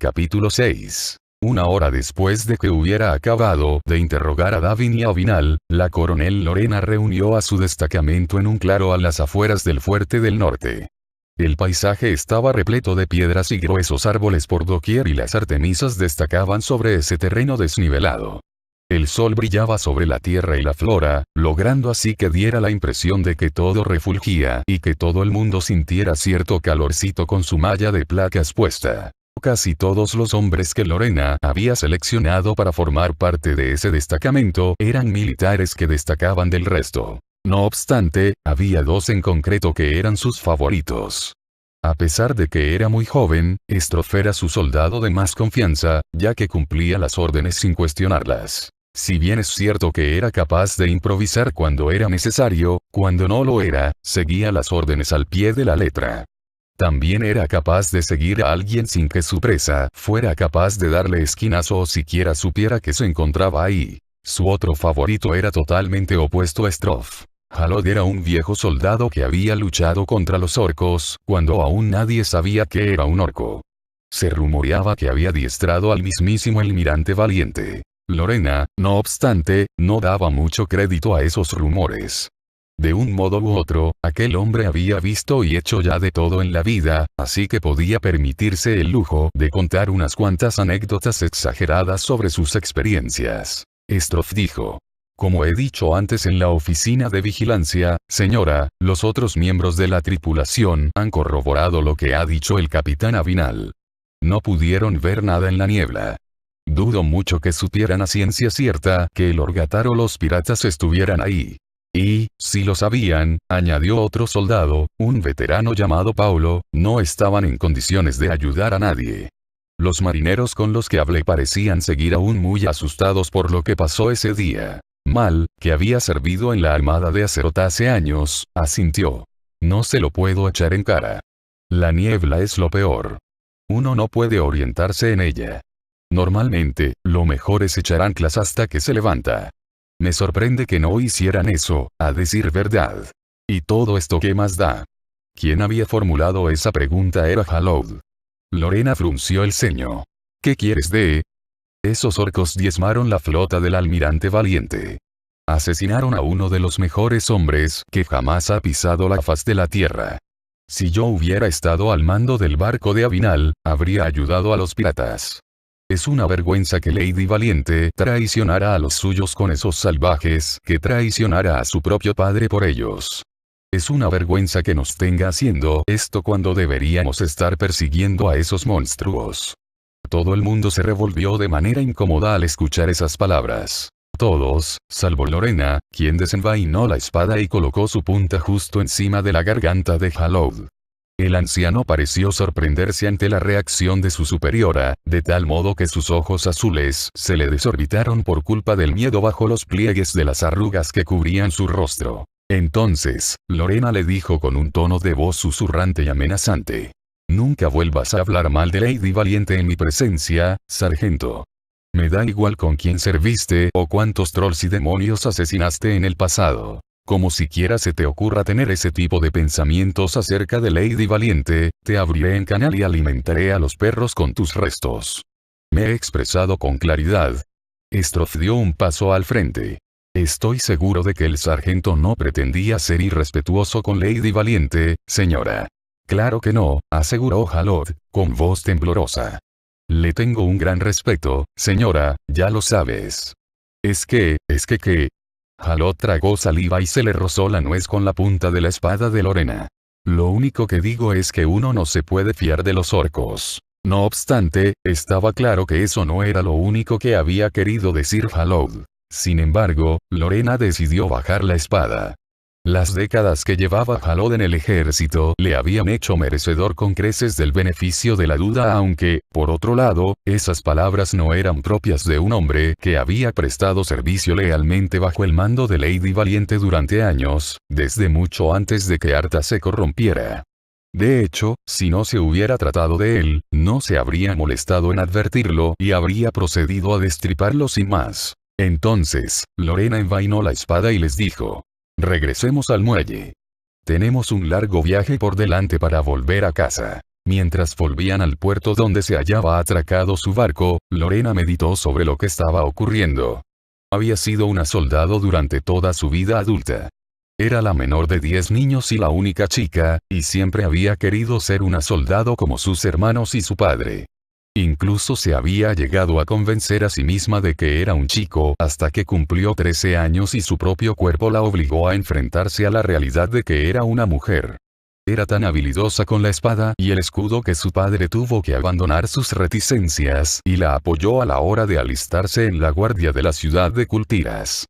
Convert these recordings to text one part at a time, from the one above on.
Capítulo 6. Una hora después de que hubiera acabado de interrogar a Davin y a Avinal, la coronel Lorena reunió a su destacamento en un claro a las afueras del fuerte del norte. El paisaje estaba repleto de piedras y gruesos árboles por doquier y las artemisas destacaban sobre ese terreno desnivelado. El sol brillaba sobre la tierra y la flora, logrando así que diera la impresión de que todo refulgía y que todo el mundo sintiera cierto calorcito con su malla de placas puesta. Casi todos los hombres que Lorena había seleccionado para formar parte de ese destacamento eran militares que destacaban del resto. No obstante, había dos en concreto que eran sus favoritos. A pesar de que era muy joven, Stroff era su soldado de más confianza, ya que cumplía las órdenes sin cuestionarlas. Si bien es cierto que era capaz de improvisar cuando era necesario, cuando no lo era, seguía las órdenes al pie de la letra. También era capaz de seguir a alguien sin que su presa fuera capaz de darle esquinazo o siquiera supiera que se encontraba ahí. Su otro favorito era totalmente opuesto a Stroff. Halod era un viejo soldado que había luchado contra los orcos, cuando aún nadie sabía que era un orco. Se rumoreaba que había adiestrado al mismísimo Almirante Valiente. Lorena, no obstante, no daba mucho crédito a esos rumores. De un modo u otro, aquel hombre había visto y hecho ya de todo en la vida, así que podía permitirse el lujo de contar unas cuantas anécdotas exageradas sobre sus experiencias. Stroff dijo: como he dicho antes en la oficina de vigilancia, señora, los otros miembros de la tripulación han corroborado lo que ha dicho el capitán Avinal. No pudieron ver nada en la niebla. Dudo mucho que supieran a ciencia cierta que el Orgatar o los piratas estuvieran ahí. Y, si lo sabían, añadió otro soldado, un veterano llamado Paulo, no estaban en condiciones de ayudar a nadie. Los marineros con los que hablé parecían seguir aún muy asustados por lo que pasó ese día. Mal, que había servido en la armada de Azeroth hace años, asintió. No se lo puedo echar en cara. La niebla es lo peor. Uno no puede orientarse en ella. Normalmente, lo mejor es echar anclas hasta que se levanta. Me sorprende que no hicieran eso, a decir verdad. ¿Y todo esto qué más da? Quien había formulado esa pregunta era Halod. Lorena frunció el ceño. ¿Qué quieres de? Esos orcos diezmaron la flota del Almirante Valiente. Asesinaron a uno de los mejores hombres que jamás ha pisado la faz de la tierra. Si yo hubiera estado al mando del barco de Avinal, habría ayudado a los piratas. Es una vergüenza que Lady Valiente traicionara a los suyos con esos salvajes, que traicionara a su propio padre por ellos. Es una vergüenza que nos tenga haciendo esto cuando deberíamos estar persiguiendo a esos monstruos. Todo el mundo se revolvió de manera incómoda al escuchar esas palabras. Todos, salvo Lorena, quien desenvainó la espada y colocó su punta justo encima de la garganta de Halod. El anciano pareció sorprenderse ante la reacción de su superiora, de tal modo que sus ojos azules se le desorbitaron por culpa del miedo bajo los pliegues de las arrugas que cubrían su rostro. Entonces, Lorena le dijo con un tono de voz susurrante y amenazante: nunca vuelvas a hablar mal de Lady Valiente en mi presencia, sargento. Me da igual con quién serviste o cuántos trolls y demonios asesinaste en el pasado. Como siquiera se te ocurra tener ese tipo de pensamientos acerca de Lady Valiente, te abriré en canal y alimentaré a los perros con tus restos. Me he expresado con claridad. Stroff dio un paso al frente. Estoy seguro de que el sargento no pretendía ser irrespetuoso con Lady Valiente, señora. Claro que no, aseguró Halod, con voz temblorosa. Le tengo un gran respeto, señora, ya lo sabes. Es que. Halod tragó saliva y se le rozó la nuez con la punta de la espada de Lorena. Lo único que digo es que uno no se puede fiar de los orcos. No obstante, estaba claro que eso no era lo único que había querido decir Halod. Sin embargo, Lorena decidió bajar la espada. Las décadas que llevaba Halod en el ejército le habían hecho merecedor con creces del beneficio de la duda, aunque, por otro lado, esas palabras no eran propias de un hombre que había prestado servicio lealmente bajo el mando de Lady Valiente durante años, desde mucho antes de que Arta se corrompiera. De hecho, si no se hubiera tratado de él, no se habría molestado en advertirlo y habría procedido a destriparlo sin más. Entonces, Lorena envainó la espada y les dijo: regresemos al muelle. Tenemos un largo viaje por delante para volver a casa. Mientras volvían al puerto donde se hallaba atracado su barco, Lorena meditó sobre lo que estaba ocurriendo. Había sido una soldado durante toda su vida adulta. Era la menor de 10 niños y la única chica, y siempre había querido ser una soldado como sus hermanos y su padre. Incluso se había llegado a convencer a sí misma de que era un chico hasta que cumplió 13 años y su propio cuerpo la obligó a enfrentarse a la realidad de que era una mujer. Era tan habilidosa con la espada y el escudo que su padre tuvo que abandonar sus reticencias y la apoyó a la hora de alistarse en la guardia de la ciudad de Cultiras.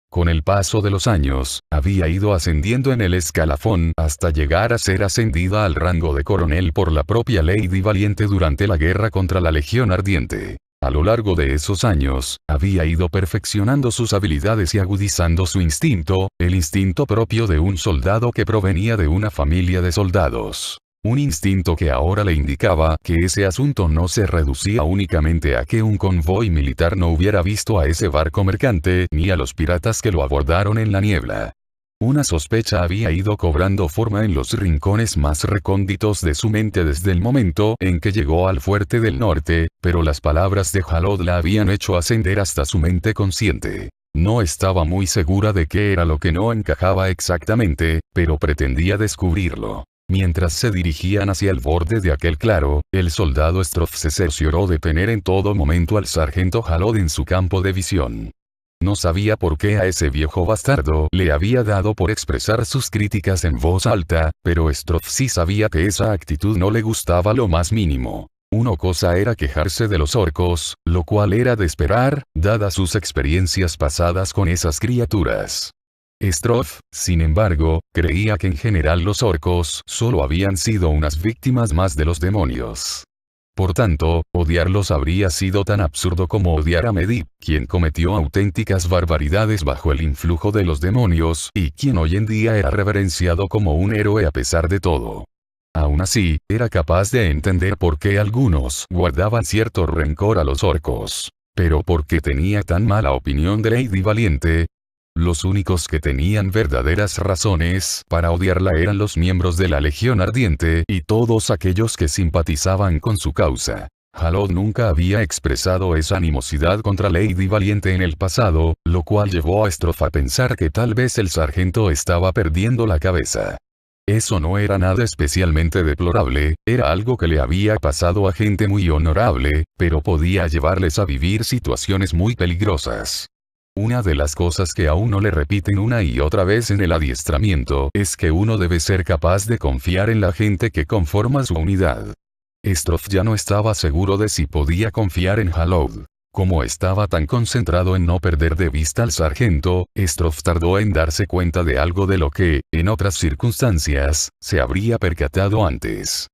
Con el paso de los años, había ido ascendiendo en el escalafón hasta llegar a ser ascendida al rango de coronel por la propia Lady Valiente durante la guerra contra la Legión Ardiente. A lo largo de esos años, había ido perfeccionando sus habilidades y agudizando su instinto, el instinto propio de un soldado que provenía de una familia de soldados. Un instinto que ahora le indicaba que ese asunto no se reducía únicamente a que un convoy militar no hubiera visto a ese barco mercante ni a los piratas que lo abordaron en la niebla. Una sospecha había ido cobrando forma en los rincones más recónditos de su mente desde el momento en que llegó al fuerte del norte, pero las palabras de Jalod la habían hecho ascender hasta su mente consciente. No estaba muy segura de qué era lo que no encajaba exactamente, pero pretendía descubrirlo. Mientras se dirigían hacia el borde de aquel claro, el soldado Stroff se cercioró de tener en todo momento al sargento Jalod en su campo de visión. No sabía por qué a ese viejo bastardo le había dado por expresar sus críticas en voz alta, pero Stroff sí sabía que esa actitud no le gustaba lo más mínimo. Una cosa era quejarse de los orcos, lo cual era de esperar, dadas sus experiencias pasadas con esas criaturas. Stroff, sin embargo, creía que en general los orcos solo habían sido unas víctimas más de los demonios. Por tanto, odiarlos habría sido tan absurdo como odiar a Medivh, quien cometió auténticas barbaridades bajo el influjo de los demonios, y quien hoy en día era reverenciado como un héroe a pesar de todo. Aún así, era capaz de entender por qué algunos guardaban cierto rencor a los orcos. Pero ¿por qué tenía tan mala opinión de Lady Valiente? Los únicos que tenían verdaderas razones para odiarla eran los miembros de la Legión Ardiente y todos aquellos que simpatizaban con su causa. Jalod nunca había expresado esa animosidad contra Lady Valiente en el pasado, lo cual llevó a Stroff a pensar que tal vez el sargento estaba perdiendo la cabeza. Eso no era nada especialmente deplorable, era algo que le había pasado a gente muy honorable, pero podía llevarles a vivir situaciones muy peligrosas. Una de las cosas que a uno le repiten una y otra vez en el adiestramiento es que uno debe ser capaz de confiar en la gente que conforma su unidad. Stroff ya no estaba seguro de si podía confiar en Jalod. Como estaba tan concentrado en no perder de vista al sargento, Stroff tardó en darse cuenta de algo de lo que, en otras circunstancias, se habría percatado antes.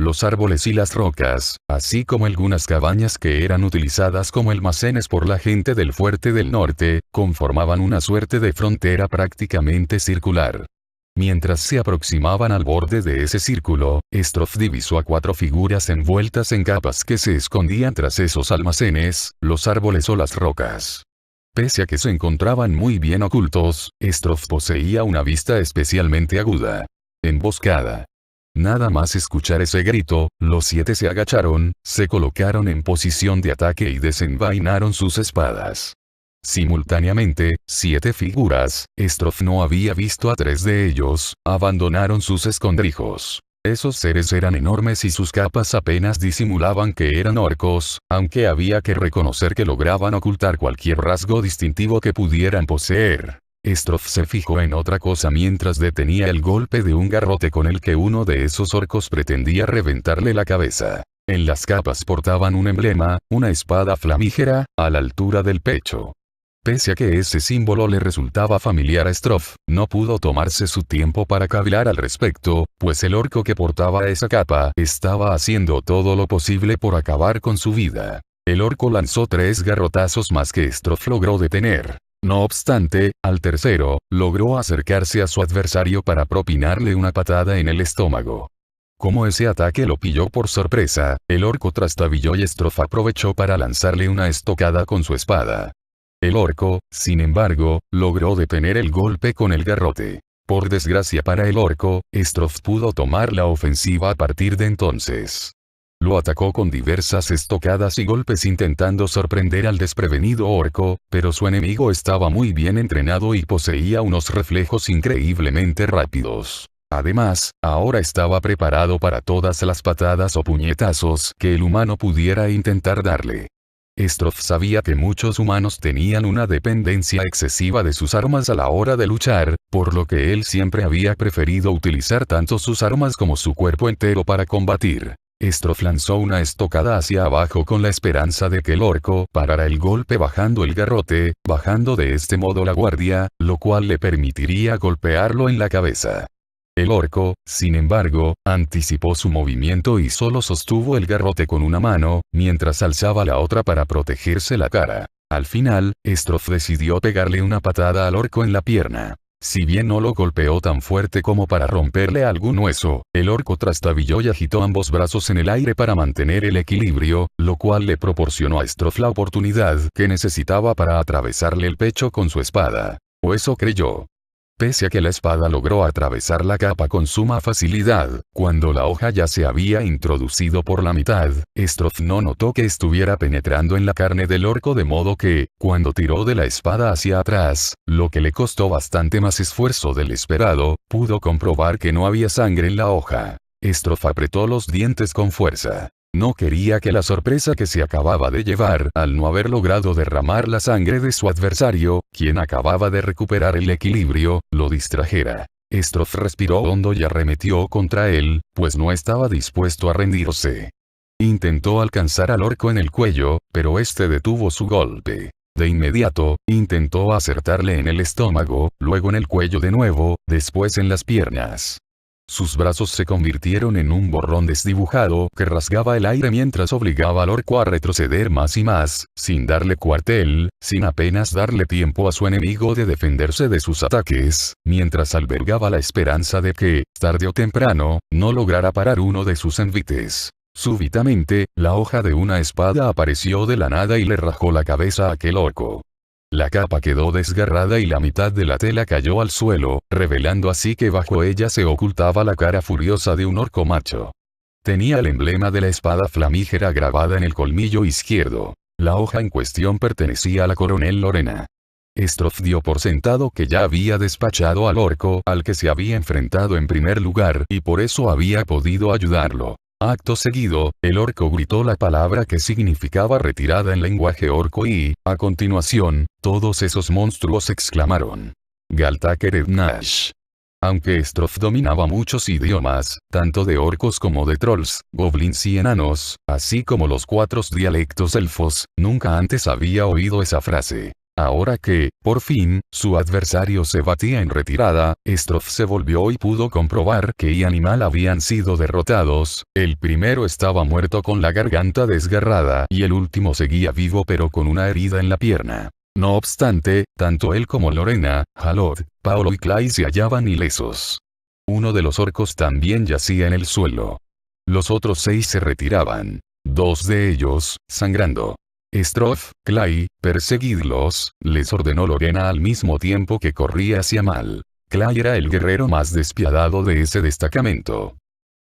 Los árboles y las rocas, así como algunas cabañas que eran utilizadas como almacenes por la gente del fuerte del norte, conformaban una suerte de frontera prácticamente circular. Mientras se aproximaban al borde de ese círculo, Stroff divisó a 4 figuras envueltas en capas que se escondían tras esos almacenes, los árboles o las rocas. Pese a que se encontraban muy bien ocultos, Stroff poseía una vista especialmente aguda. Emboscada. Nada más escuchar ese grito, los 7 se agacharon, se colocaron en posición de ataque y desenvainaron sus espadas. Simultáneamente, 7 figuras, Stroff no había visto a 3 de ellos, abandonaron sus escondrijos. Esos seres eran enormes y sus capas apenas disimulaban que eran orcos, aunque había que reconocer que lograban ocultar cualquier rasgo distintivo que pudieran poseer. Stroff se fijó en otra cosa mientras detenía el golpe de un garrote con el que uno de esos orcos pretendía reventarle la cabeza. En las capas portaban un emblema, una espada flamígera, a la altura del pecho. Pese a que ese símbolo le resultaba familiar a Stroff, no pudo tomarse su tiempo para cavilar al respecto, pues el orco que portaba esa capa estaba haciendo todo lo posible por acabar con su vida. El orco lanzó 3 garrotazos más que Stroff logró detener. No obstante, al tercero, logró acercarse a su adversario para propinarle una patada en el estómago. Como ese ataque lo pilló por sorpresa, el orco trastabilló y Stroff aprovechó para lanzarle una estocada con su espada. El orco, sin embargo, logró detener el golpe con el garrote. Por desgracia para el orco, Strof pudo tomar la ofensiva a partir de entonces. Lo atacó con diversas estocadas y golpes intentando sorprender al desprevenido orco, pero su enemigo estaba muy bien entrenado y poseía unos reflejos increíblemente rápidos. Además, ahora estaba preparado para todas las patadas o puñetazos que el humano pudiera intentar darle. Strof sabía que muchos humanos tenían una dependencia excesiva de sus armas a la hora de luchar, por lo que él siempre había preferido utilizar tanto sus armas como su cuerpo entero para combatir. Strof lanzó una estocada hacia abajo con la esperanza de que el orco parara el golpe bajando el garrote, bajando de este modo la guardia, lo cual le permitiría golpearlo en la cabeza. El orco, sin embargo, anticipó su movimiento y solo sostuvo el garrote con una mano, mientras alzaba la otra para protegerse la cara. Al final, Strof decidió pegarle una patada al orco en la pierna. Si bien no lo golpeó tan fuerte como para romperle algún hueso, el orco trastabilló y agitó ambos brazos en el aire para mantener el equilibrio, lo cual le proporcionó a Strof la oportunidad que necesitaba para atravesarle el pecho con su espada. O eso creyó. Pese a que la espada logró atravesar la capa con suma facilidad, cuando la hoja ya se había introducido por la mitad, Strof no notó que estuviera penetrando en la carne del orco de modo que, cuando tiró de la espada hacia atrás, lo que le costó bastante más esfuerzo del esperado, pudo comprobar que no había sangre en la hoja. Strof apretó los dientes con fuerza. No quería que la sorpresa que se acababa de llevar al no haber logrado derramar la sangre de su adversario, quien acababa de recuperar el equilibrio, lo distrajera. Strof respiró hondo y arremetió contra él, pues no estaba dispuesto a rendirse. Intentó alcanzar al orco en el cuello, pero este detuvo su golpe. De inmediato, intentó acertarle en el estómago, luego en el cuello de nuevo, después en las piernas. Sus brazos se convirtieron en un borrón desdibujado que rasgaba el aire mientras obligaba al orco a retroceder más y más, sin darle cuartel, sin apenas darle tiempo a su enemigo de defenderse de sus ataques, mientras albergaba la esperanza de que, tarde o temprano, no lograra parar uno de sus envites. Súbitamente, la hoja de una espada apareció de la nada y le rajó la cabeza a aquel orco. La capa quedó desgarrada y la mitad de la tela cayó al suelo, revelando así que bajo ella se ocultaba la cara furiosa de un orco macho. Tenía el emblema de la espada flamígera grabada en el colmillo izquierdo. La hoja en cuestión pertenecía a la coronel Lorena. Strof dio por sentado que ya había despachado al orco al que se había enfrentado en primer lugar y por eso había podido ayudarlo. Acto seguido, el orco gritó la palabra que significaba retirada en lenguaje orco y, a continuación, todos esos monstruos exclamaron. Galtaker Nash. Aunque Strof dominaba muchos idiomas, tanto de orcos como de trolls, goblins y enanos, así como los 4 dialectos elfos, nunca antes había oído esa frase. Ahora que, por fin, su adversario se batía en retirada, Strof se volvió y pudo comprobar que animal habían sido derrotados. El primero estaba muerto con la garganta desgarrada y el último seguía vivo pero con una herida en la pierna. No obstante, tanto él como Lorena, Halod, Paolo y Clay se hallaban ilesos. Uno de los orcos también yacía en el suelo. Los otros 6 se retiraban. 2 de ellos, sangrando. Strof, Clay, perseguidlos, les ordenó Lorena al mismo tiempo que corría hacia Mal. Clay era el guerrero más despiadado de ese destacamento.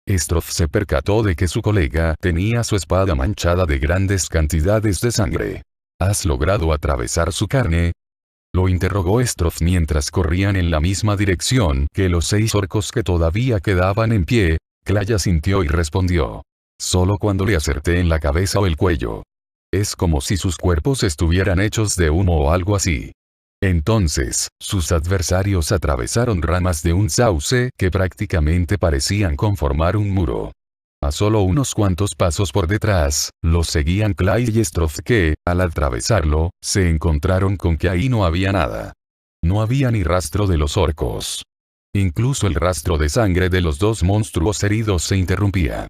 Strof se percató de que su colega tenía su espada manchada de grandes cantidades de sangre. ¿Has logrado atravesar su carne? Lo interrogó Strof mientras corrían en la misma dirección que los 6 orcos que todavía quedaban en pie. Clay asintió y respondió. Solo cuando le acerté en la cabeza o el cuello. Es como si sus cuerpos estuvieran hechos de humo o algo así. Entonces, sus adversarios atravesaron ramas de un sauce que prácticamente parecían conformar un muro. A solo unos cuantos pasos por detrás, los seguían Clay y Strof que, al atravesarlo, se encontraron con que ahí no había nada. No había ni rastro de los orcos. Incluso el rastro de sangre de los 2 monstruos heridos se interrumpía.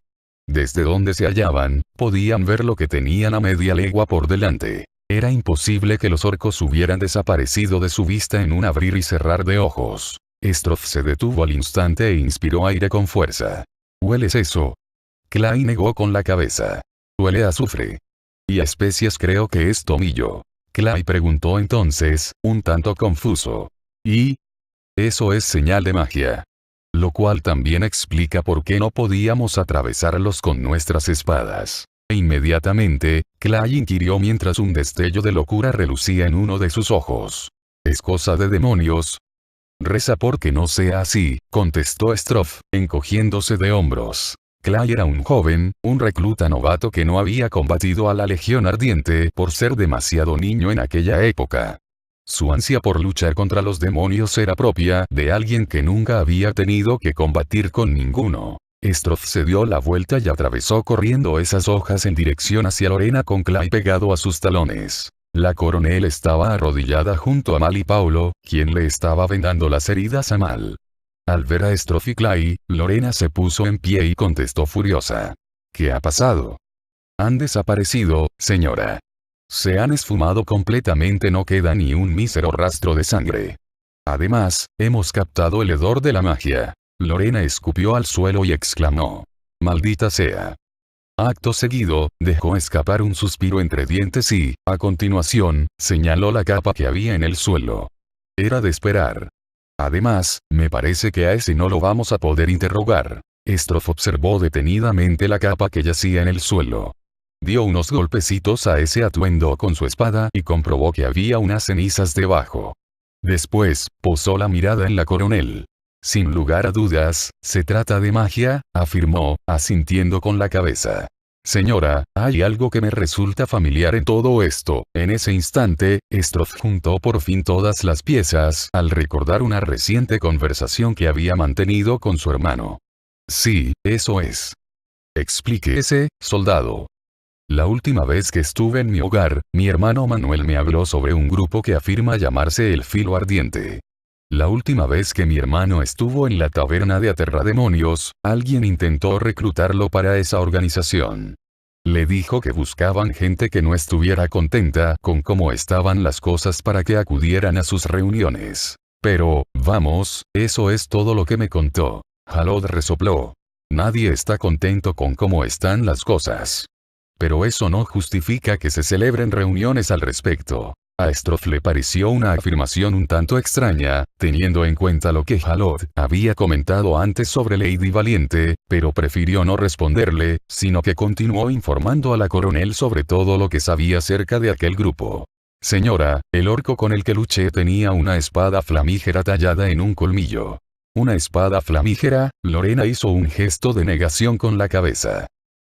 Desde donde se hallaban, podían ver lo que tenían a media legua por delante. Era imposible que los orcos hubieran desaparecido de su vista en un abrir y cerrar de ojos. Strof se detuvo al instante e inspiró aire con fuerza. ¿Hueles eso? Clay negó con la cabeza. Huele a azufre. Y a especias creo que es tomillo. Clay preguntó entonces, un tanto confuso. ¿Y? Eso es señal de magia. Lo cual también explica por qué no podíamos atravesarlos con nuestras espadas. E inmediatamente, Clay inquirió mientras un destello de locura relucía en uno de sus ojos. ¿Es cosa de demonios? Reza porque no sea así, contestó Stroff, encogiéndose de hombros. Clay era un joven, un recluta novato que no había combatido a la Legión Ardiente por ser demasiado niño en aquella época. Su ansia por luchar contra los demonios era propia de alguien que nunca había tenido que combatir con ninguno. Stroff se dio la vuelta y atravesó corriendo esas hojas en dirección hacia Lorena con Clay pegado a sus talones. La coronel estaba arrodillada junto a Mal y Paulo, quien le estaba vendando las heridas a Mal. Al ver a Stroff y Clay, Lorena se puso en pie y contestó furiosa. ¿Qué ha pasado? Han desaparecido, señora. Se han esfumado completamente, no queda ni un mísero rastro de sangre. Además, hemos captado el hedor de la magia. Lorena escupió al suelo y exclamó. Maldita sea. Acto seguido, dejó escapar un suspiro entre dientes y, a continuación, señaló la capa que había en el suelo. Era de esperar. Además, me parece que a ese no lo vamos a poder interrogar. Stroff observó detenidamente la capa que yacía en el suelo. Dio unos golpecitos a ese atuendo con su espada y comprobó que había unas cenizas debajo. Después, posó la mirada en la coronel. Sin lugar a dudas, se trata de magia, afirmó, asintiendo con la cabeza. Señora, hay algo que me resulta familiar en todo esto. En ese instante, Stroff juntó por fin todas las piezas al recordar una reciente conversación que había mantenido con su hermano. Sí, eso es. Explíquese, soldado. La última vez que estuve en mi hogar, mi hermano Manuel me habló sobre un grupo que afirma llamarse el Filo Ardiente. La última vez que mi hermano estuvo en la taberna de Aterrademonios, alguien intentó reclutarlo para esa organización. Le dijo que buscaban gente que no estuviera contenta con cómo estaban las cosas para que acudieran a sus reuniones. Pero, vamos, eso es todo lo que me contó. Halod resopló. Nadie está contento con cómo están las cosas. Pero eso no justifica que se celebren reuniones al respecto. A Stroff le pareció una afirmación un tanto extraña, teniendo en cuenta lo que Halod había comentado antes sobre Lady Valiente, pero prefirió no responderle, sino que continuó informando a la coronel sobre todo lo que sabía acerca de aquel grupo. Señora, el orco con el que luché tenía una espada flamígera tallada en un colmillo. ¿Una espada flamígera? Lorena hizo un gesto de negación con la cabeza.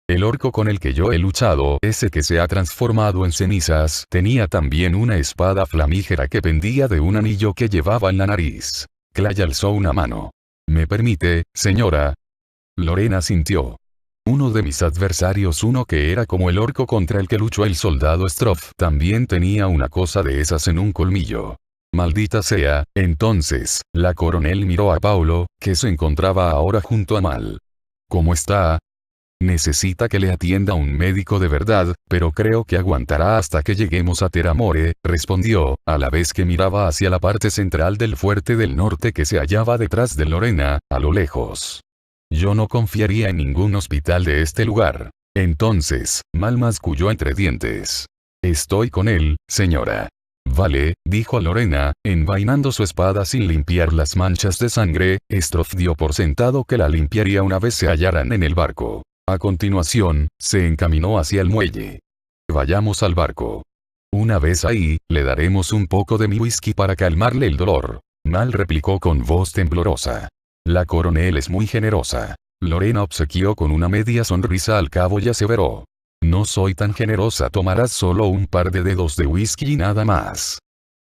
El orco con el que yo he luchado, ese que se ha transformado en cenizas, tenía también una espada flamígera que pendía de un anillo que llevaba en la nariz. Clay alzó una mano. ¿Me permite, señora? Lorena sintió. Uno de mis adversarios, uno que era como el orco contra el que luchó el soldado Stroff, también tenía una cosa de esas en un colmillo. Maldita sea, entonces, la coronel miró a Paulo, que se encontraba ahora junto a Mal. ¿Cómo está? Necesita que le atienda un médico de verdad, pero creo que aguantará hasta que lleguemos a Teramore, respondió, a la vez que miraba hacia la parte central del fuerte del norte que se hallaba detrás de Lorena, a lo lejos. Yo no confiaría en ningún hospital de este lugar. Entonces, Mal masculló entre dientes. Estoy con él, señora. Vale, dijo Lorena, envainando su espada sin limpiar las manchas de sangre. Stroff dio por sentado que la limpiaría una vez se hallaran en el barco. A continuación, se encaminó hacia el muelle. Vayamos al barco. Una vez ahí, le daremos un poco de mi whisky para calmarle el dolor. Mal replicó con voz temblorosa. La coronel es muy generosa. Lorena obsequió con una media sonrisa al cabo y aseveró. No soy tan generosa, tomarás solo un par de dedos de whisky y nada más.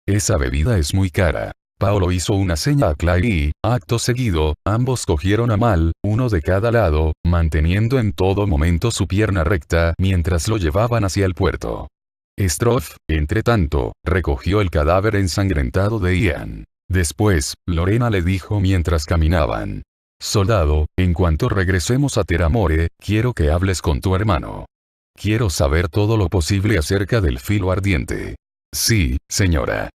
Esa bebida es muy cara. Paulo hizo una seña a Clay y, acto seguido, ambos cogieron a Mal, uno de cada lado, manteniendo en todo momento su pierna recta mientras lo llevaban hacia el puerto. Stroff, entretanto, recogió el cadáver ensangrentado de Ian. Después, Lorena le dijo mientras caminaban. Soldado, en cuanto regresemos a Teramore, quiero que hables con tu hermano. Quiero saber todo lo posible acerca del Filo Ardiente. Sí, señora.